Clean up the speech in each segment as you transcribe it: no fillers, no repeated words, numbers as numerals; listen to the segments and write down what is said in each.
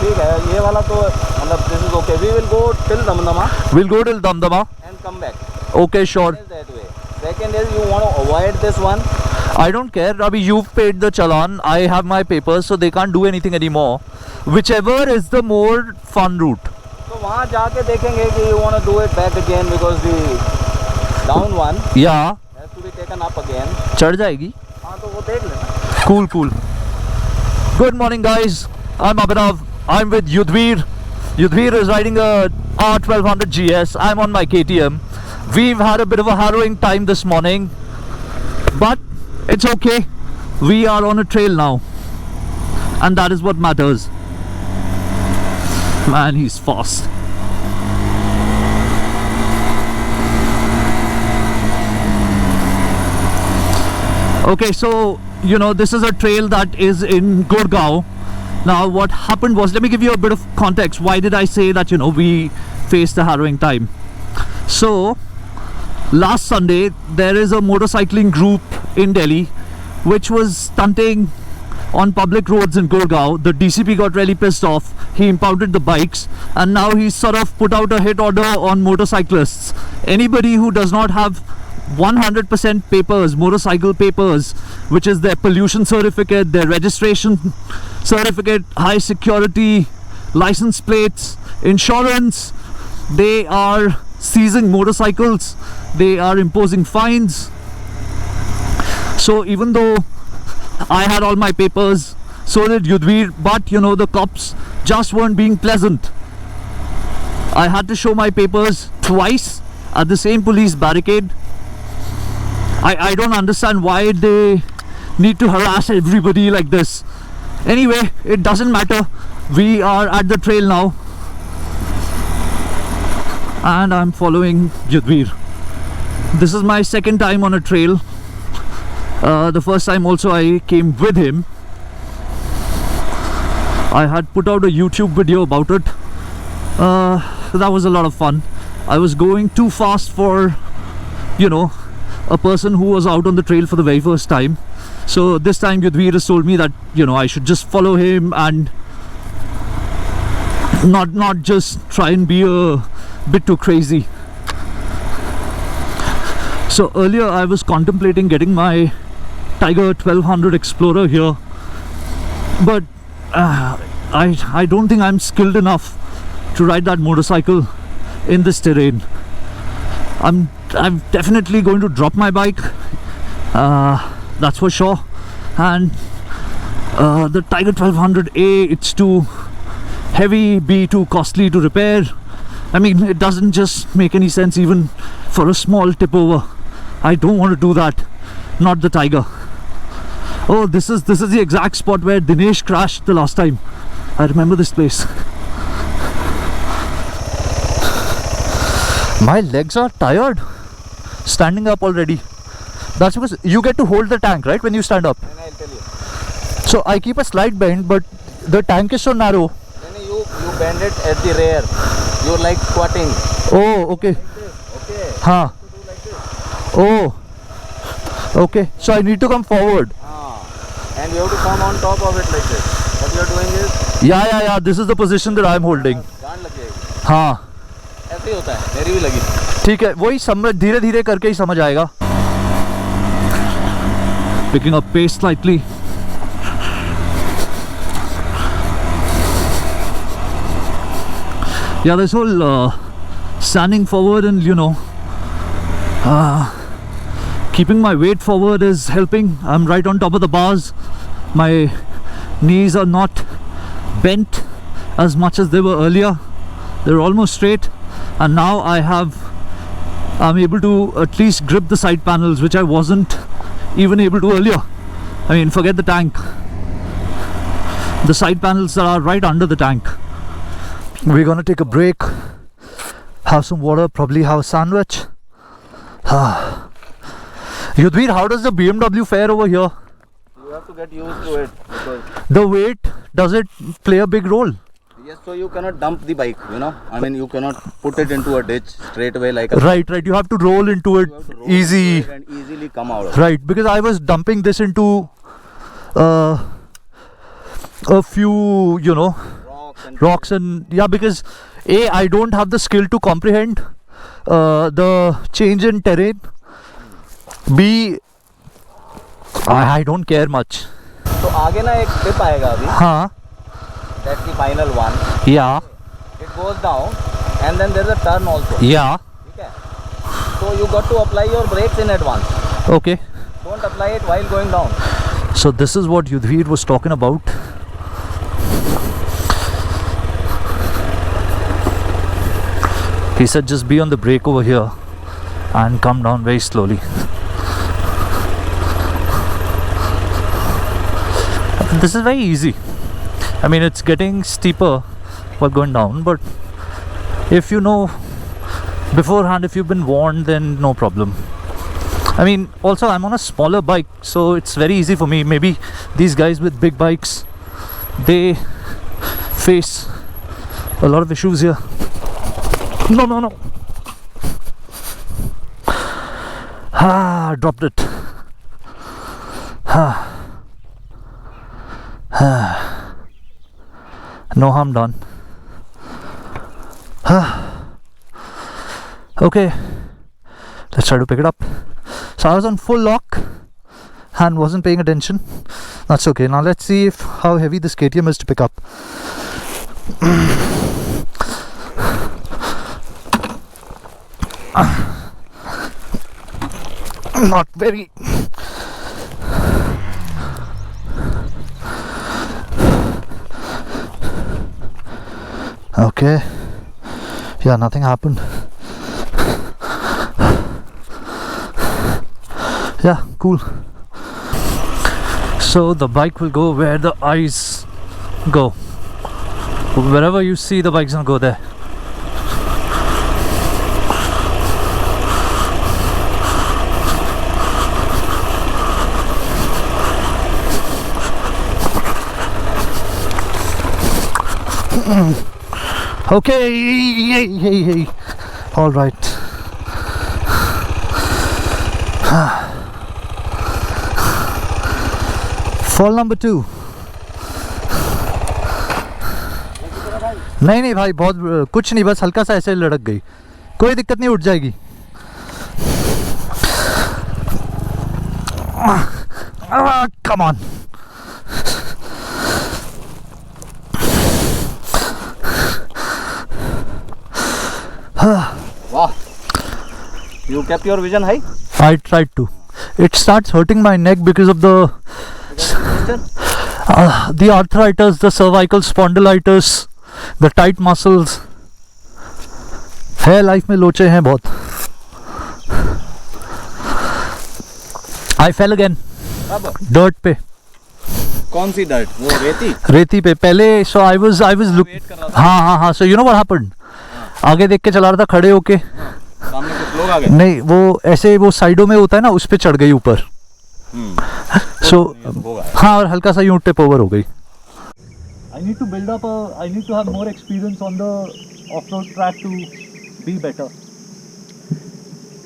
ठीक है, ये वाला तो मतलब this is okay. We will go till Damdama. We'll go till Damdama. And come back. Okay, sure. That way. Second is you want to avoid this one. I don't care. Abhi, you've paid the challan. I have my papers, so they can't do anything anymore. Whichever is the more fun route. तो वहाँ जाके देखेंगे कि you want to do it back again because the down one Yeah. has to be taken up again. चढ़ जाएगी. हाँ तो वो देख लेना. Cool, cool. Good morning, guys. I'm Abhinav. I'm with Yudhvir. Yudhvir is riding a R1200 GS. I'm on my KTM. We've had a bit of a harrowing time this morning, but it's okay. We are on a trail now, and that is what matters. Man, he's fast. Okay, so you know this is a trail that is in Gurgaon. Now what happened was, let me give you a bit of context. Why did I say that, you know, we faced a harrowing time? So last Sunday there is a motorcycling group in Delhi which was stunting on public roads in Gurgaon. The DCP got really pissed off. He impounded the bikes, and now he's sort of put out a hit order on motorcyclists. Anybody who does not have 100% papers, motorcycle papers, which is their pollution certificate, their registration certificate, high security, license plates, insurance, they are seizing motorcycles, they are imposing fines. So even though I had all my papers, so did Yudhvir, but you know, the cops just weren't being pleasant. I had to show my papers twice at the same police barricade. I don't understand why they need to harass everybody like this. Anyway, it doesn't matter. We are at the trail now, and I'm following Yudhvir. This is my second time on a trail. The first time also I came with him. I had put out a YouTube video about it. That was a lot of fun. I was going too fast for, you know, a person who was out on the trail for the very first time. So this time Yudhvir has told me that, you know, I should just follow him and not just try and be a bit too crazy. So earlier I was contemplating getting my Tiger 1200 Explorer here, but I don't think I'm skilled enough to ride that motorcycle in this terrain. I'm definitely going to drop my bike, that's for sure. And the Tiger 1200, A, it's too heavy, B, too costly to repair. I mean, it doesn't just make any sense even for a small tip over. I don't want to do that. Not the Tiger. Oh, this is the exact spot where Dinesh crashed the last time. I remember this place. My legs are tired standing up already. That's because you get to hold the tank, right, when you stand up? And I'll tell you. So I keep a slight bend, but the tank is so narrow. Then you bend it at the rear. You're like squatting. Oh, okay. Like this. Okay. Huh. You do like this. Oh. Okay. So I need to come forward. And you have to come on top of it like this. What you're doing is. Yeah. This is the position that I'm holding. गांड लग जाएगी. हाँ. ऐसे ही होता है. मेरी भी लगी. ठीक है, वही समझ धीरे धीरे करके ही समझ आएगा. Picking up pace slightly. Yeah, this whole standing forward and, you know, keeping my weight forward is helping. I'm right on top of the bars. My knees are not bent as much as they were earlier. They're almost straight, and now I'm able to at least grip the side panels, which I wasn't even able to earlier. I mean, forget the tank. The side panels that are right under the tank. We're gonna take a break, have some water, probably have a sandwich. Yudhvir, how does the BMW fare over here? You have to get used to it. Because The weight, does it play a big role? yes, so you cannot dump the bike, you know. I mean, you cannot put it into a ditch straight away like a. Right. You have to roll into it You have to roll easy. into it and easily come out of it. Right, because I was dumping this into a few, you know, rocks and yeah, because A, I don't have the skill to comprehend the change in terrain. B, I don't care much. तो आगे ना एक dip आएगा अभी. हाँ. That's the final one. Yeah. It goes down and then there's a turn also. Yeah. Okay. So you got to apply your brakes in advance. Okay. Don't apply it while going down. So this is what Yudhvir was talking about. He said just be on the brake over here and come down very slowly. This is very easy. I mean, it's getting steeper while going down, but if you know beforehand, if you've been warned, then no problem. I mean, also I'm on a smaller bike, so it's very easy for me. Maybe these guys with big bikes, they face a lot of issues here. No. Dropped it. No harm done. Okay, let's try to pick it up. So I was on full lock and wasn't paying attention. That's okay. Now let's see how heavy this KTM is to pick up. Not very. Okay. Yeah, nothing happened. Yeah, cool. So the bike will go where the eyes go. Wherever you see, the bike's gonna go there. Okay, hey. All right. Fall number 2. नहीं भाई, बहुत कुछ नहीं, बस हल्का सा ऐसे लड़क गई, कोई दिक्कत नहीं, उठ जाएगी. Come on. Wow. You kept your vision high? I tried to. It starts hurting my neck because of the arthritis, the cervical spondylitis, the tight muscles. है लाइफ में लोचे हैं बहुत. I fell again. Dirt पे. कौन सी dirt? वो रेती पे पहले. So I was looking. हाँ. So you know what happened? आगे देख के चला रहा था खड़े होके. सामने कुछ लोग आ गए. नहीं, वो ऐसे वो साइडों में होता है ना, उस पे चढ़ गई ऊपर. So हाँ, और हल्का सा यूं टिप ओवर हो गई. I need to build up I need to have more experience on the off-road track to be better.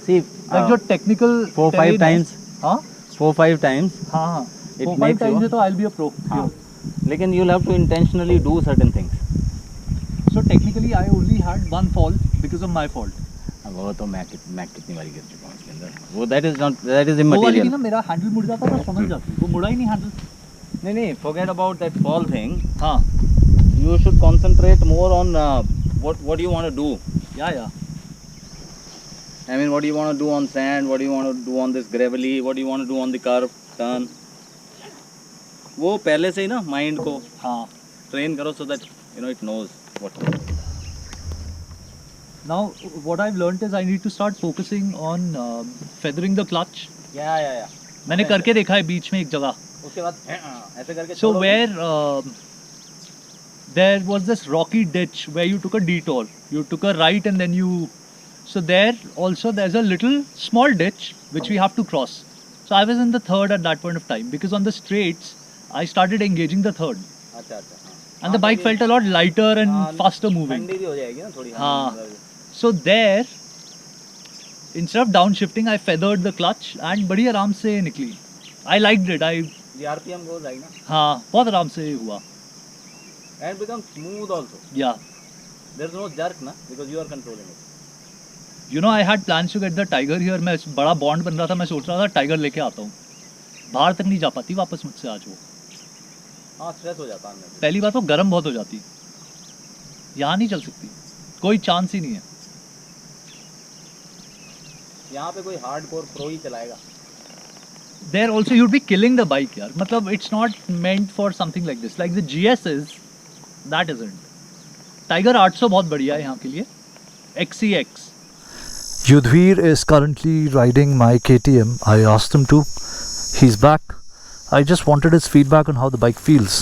See, Like your technical 4-5 times. हाँ 4-5 times. हाँ. It 4-5 makes times you. तो I'll be a pro. हाँ. लेकिन you'll have to intentionally do certain things. So technically I only had one fall because of my fault. वो तो मैं कितनी बारी गिर चुका हूँ इसके अंदर. वो that is वो immaterial. वाली ना, मेरा हैंडल मुड़ जाता था, समझ जाती, वो मुड़ा ही नहीं हैंडल. नहीं, forget about that fall thing. हाँ. You should concentrate more on what do you want to do. Yeah. I mean, what do you want to do on sand? What do you want to do on this gravelly? What do you want to do on the curve, turn? वो पहले से ही ना mind को हाँ. train करो so that it knows what to do. Now what I've learnt is I need to start focusing on feathering the clutch. Yeah. मैंने करके देखा है बीच में एक जगह. उसके बाद ऐसे करके. So where there was this rocky ditch where you took a detour, you took a right and then you. So there also there's a little small ditch which we have to cross. So I was in the third at that point of time because on the straights I started engaging the third. अच्छा. And the bike felt a lot lighter and faster moving. ठंडी भी हो जाएगी ना थोड़ी. हाँ. So there, instead of downshifting, I feathered the clutch and बड़ी आराम से निकली. I liked it. The RPM goes like ना. हाँ, बहुत आराम से हुआ. and become smooth also. Yeah. There's no jerk na, because you are controlling it. You know, I had plans to get the tiger here. मैं बड़ा bond बन रहा था, मैं सोच रहा था टाइगर लेके आता हूँ. बाहर तक नहीं जा पाती वापस मुझसे आज वो. हाँ, स्ट्रेस हो जाता है. पहली बात वो गर्म बहुत हो जाती. यहाँ नहीं चल सकती, कोई चांस ही नहीं है. यहाँ पे कोई हार्डकोर प्रो ही चलाएगा. There also you'd be killing the bike यार. मतलब it's not meant for something like this. Like the GS is, that isn't. Tiger 800 बहुत बढ़िया है यहाँ के लिए. XCX. Yudhvir is currently riding my KTM. I asked him to. He's back. I just wanted his feedback on how the bike feels.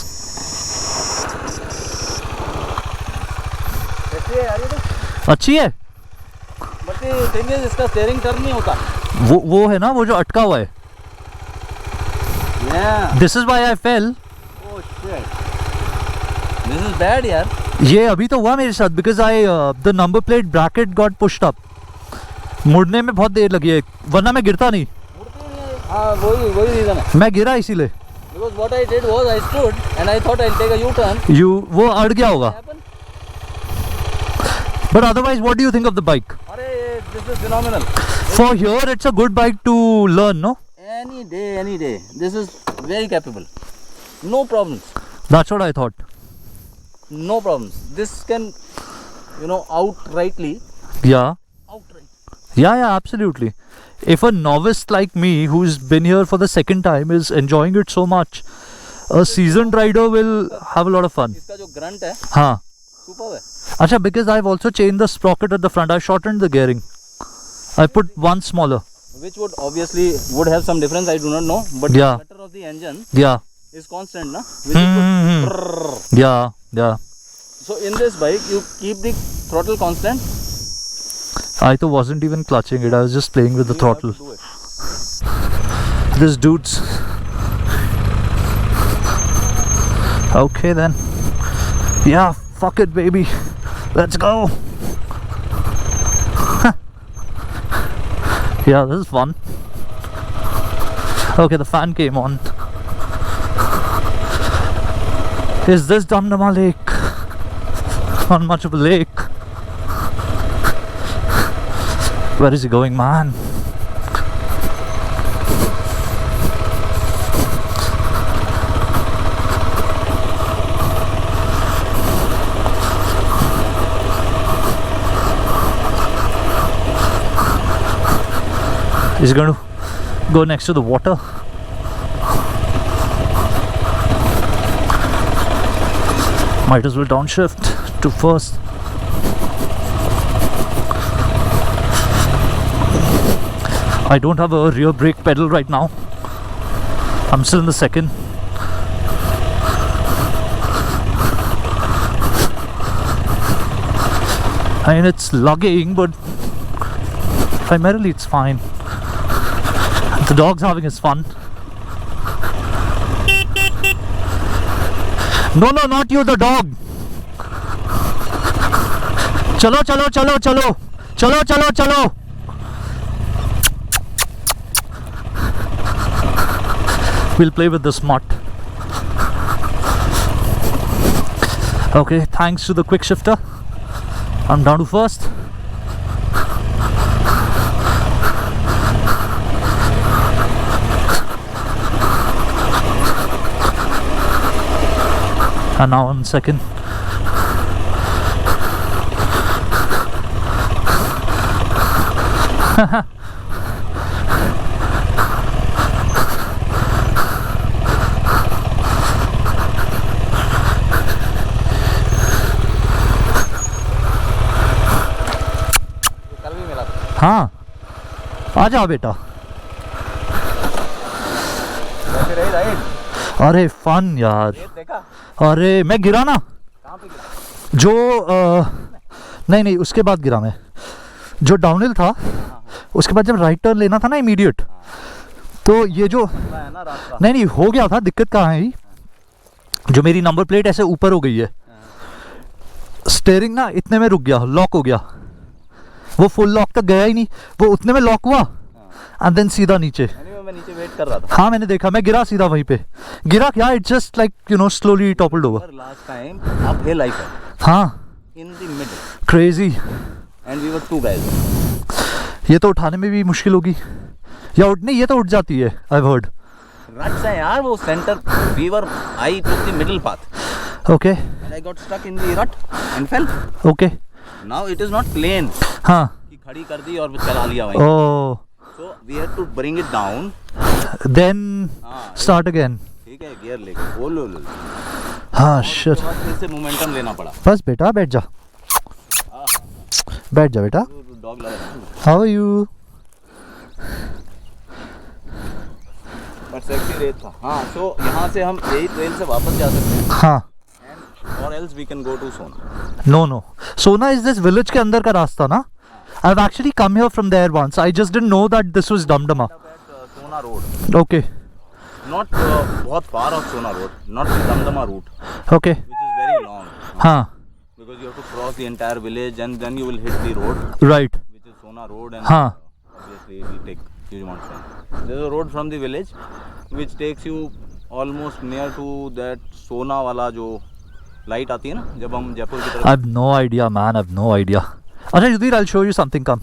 कैसी है यार ये तो? अच्छी है. But the thing is, इसका steering turn नहीं होता. वो है ना, वो जो अटका हुआ है. Yeah. This is why I fell. Oh shit. This is bad यार. ये अभी तो हुआ मेरे साथ because the number plate bracket got pushed up. मुड़ने में बहुत देर लगी है, वरना मैं गिरता नहीं. हाँ, वही रीजन है. मैं गिरा इसीलिए. Because what I did was I stood and I thought I'll take a U-turn. वो अड़ गया होगा. But otherwise, what do you think of the bike? अरे, this is phenomenal. For here, it's a good bike to learn, no? Any day. This is very capable. No problems. That's what I thought. No problems. This can, outrightly. Yeah. Outright. Yeah, absolutely. If a novice like me, who's been here for the second time, is enjoying it so much, a seasoned rider will have a lot of fun. इसका जो grunt है, हाँ. superb है. Acha, because I've also changed the sprocket at the front. I shortened the gearing. I put one smaller. Which would obviously have some difference. I do not know, but Yeah. the flutter of the engine Yeah. is constant, na? Which is good. Brrr. Yeah. So in this bike, you keep the throttle constant. I wasn't even clutching it. I was just playing with the You have throttle. to do it. This dude's. Okay then. Yeah, fuck it, baby. Let's go. Yeah, this is fun. Okay, the fan came on. Is this Damdama Lake? Not much of a lake. Where is he going, man? He's going to go next to the water. Might as well downshift to first. I don't have a rear brake pedal right now. I'm still in the second. I mean, it's lugging, but primarily it's fine. The dog's having his fun. No, not you, the dog. Chalo. We'll play with the smart. Okay, thanks to the quick shifter, I'm down to first. And now on second. हाँ, आ जा बेटा. अरे fun यार. अरे मैं गिरा ना. कहाँ पे गिरा? जो नहीं उसके बाद गिरा मैं. जो डाउनहिल था उसके बाद जब राइट टर्न लेना था ना इमीडिएट, तो ये जो नहीं हो गया था. दिक्कत कहाँ है, जो मेरी नंबर प्लेट ऐसे ऊपर हो गई है, स्टीयरिंग ना इतने में रुक गया, लॉक हो गया. वो फुल लॉक तक गया ही नहीं, वो उतने में लॉक हुआ एंड देन सीधा नीचे. मैं नीचे वेट कर रहा था। हाँ मैंने देखा, मैं गिरा सीधा वहीं पे। गिरा क्या, it just like you know slowly toppled over. Last time अब हिल आई हाँ in the middle crazy. And we were 2 guys। ये तो उठाने में भी मुश्किल होगी, या उठने, ये तो उठ जाती है, आई हर्ड। रट्स है यार वो centre, we were, I took the middle path okay and I got stuck in the rut and fail. Okay now it is not plain हाँ कि खड़ी कर दी और चला लिया वहीं। Oh so we have to bring it down, then start again. ठीक है, गियर लेके ओ लो लो, हाँ शिट, फिर से मोमेंटम लेना पड़ा। बस बेटा बैठ जा, बैठ जा बेटा। डॉग लग रहा है हाउ आर यू? पर सेक्सी रेत था। हाँ, सो यहाँ से हम यही ट्रेन से वापस जा सकते हैं हाँ एंड और else we can go to Sona. No no, Sona is this village के अंदर का रास्ता ना? I have actually come here from there once, I just didn't know that this was Damdama. Sona road, okay not बहुत far off Sona road, not Damdama route okay which is very long हाँ because you have to cross the entire village and then you will hit the road right which is Sona road and हाँ obviously it will take huge amount of time. There is a road from the village which takes you almost near to that Sona वाला जो light आती है ना जब हम जयपुर की तरफ। I have no idea, man. I have no idea. Okay, Yudhir, I'll show you something. Come.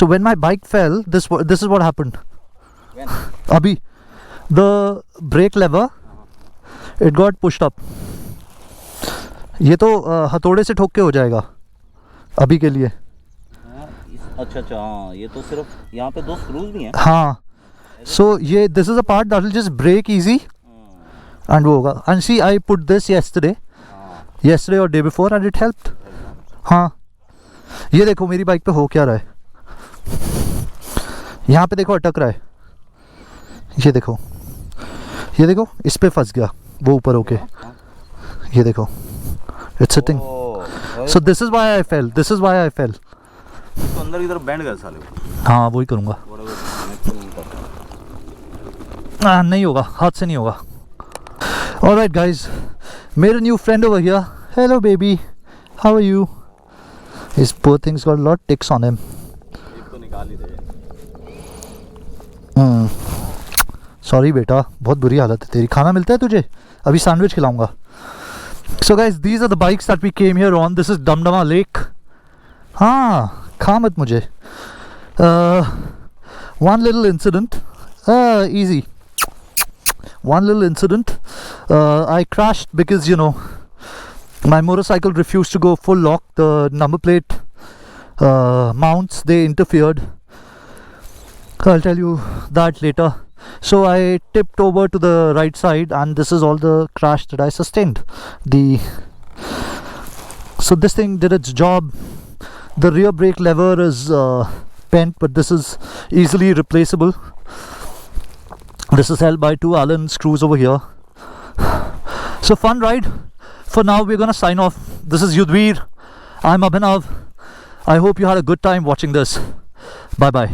So when my bike fell, this is what happened. When? Abhi, the brake lever, it got pushed up. ये तो हथौड़े से ठोक के हो जाएगा अभी के लिए। अच्छा अच्छा, हाँ ये तो सिर्फ यहाँ पे 2 स्क्रूज भी हैं। हाँ, so ये this is a part that will just break easy and वो होगा। And see, I put this yesterday or day before and it helped. हाँ, ये देखो मेरी बाइक पे हो क्या रहा है, यहाँ पे देखो अटक रहा है, ये देखो इस पे फंस गया वो ऊपर होके, ये देखो it's sitting. So this is why I fell. तो अंदर की तरफ बैंड कर साले। हाँ वही करूँगा। नहीं होगा, हाथ से नहीं होगा। Alright guys, मेरा new friend over here. Hello baby, how are you? His poor thing's got a lot of ticks on him. एक तो निकाल ही दे। सॉरी बेटा, बहुत बुरी हालत है तेरी। खाना मिलता है तुझे? अभी सैंडविच खिलाऊंगा। So guys, these are the bikes that we came here on. This is Damdama Lake. हाँ, खा मत मुझे। One little incident. Easy. One little incident. I crashed because my motorcycle refused to go full lock. The number plate mounts, they interfered. I'll tell you that later. So I tipped over to the right side and this is all the crash that I sustained. So this thing did its job. The rear brake lever is bent, but this is easily replaceable. This is held by 2 Allen screws over here. So fun ride. For now we're gonna sign off. This is Yudhvir. I'm Abhinav. I hope you had a good time watching this. Bye bye.